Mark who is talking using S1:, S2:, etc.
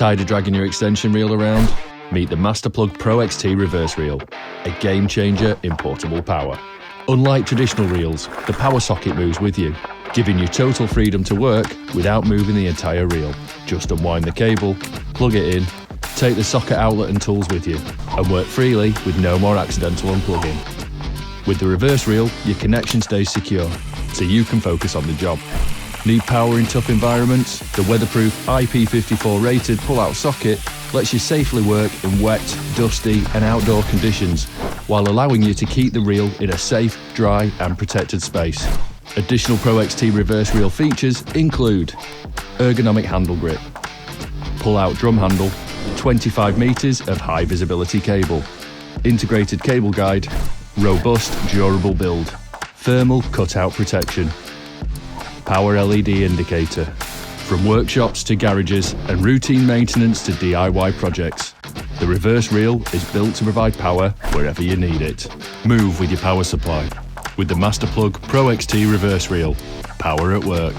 S1: Tired of dragging your extension reel around? Meet the Masterplug Pro-XT Reverse Reel, a game changer in portable power. Unlike traditional reels, the power socket moves with you, giving you total freedom to work without moving the entire reel. Just unwind the cable, plug it in, take the socket outlet and tools with you, and work freely with no more accidental unplugging. With the reverse reel, your connection stays secure, so you can focus on the job. Need power in tough environments? The weatherproof IP54 rated pull-out socket lets you safely work in wet, dusty and outdoor conditions, while allowing you to keep the reel in a safe, dry and protected space. Additional Pro-XT reverse reel features include ergonomic handle grip, pull-out drum handle, 25 meters of high visibility cable, integrated cable guide, robust durable build, thermal cutout protection, power LED indicator. From workshops to garages and routine maintenance to DIY projects, the reverse reel is built to provide power wherever you need it. Move with your power supply with the Masterplug Pro-XT Reverse Reel. Power at work.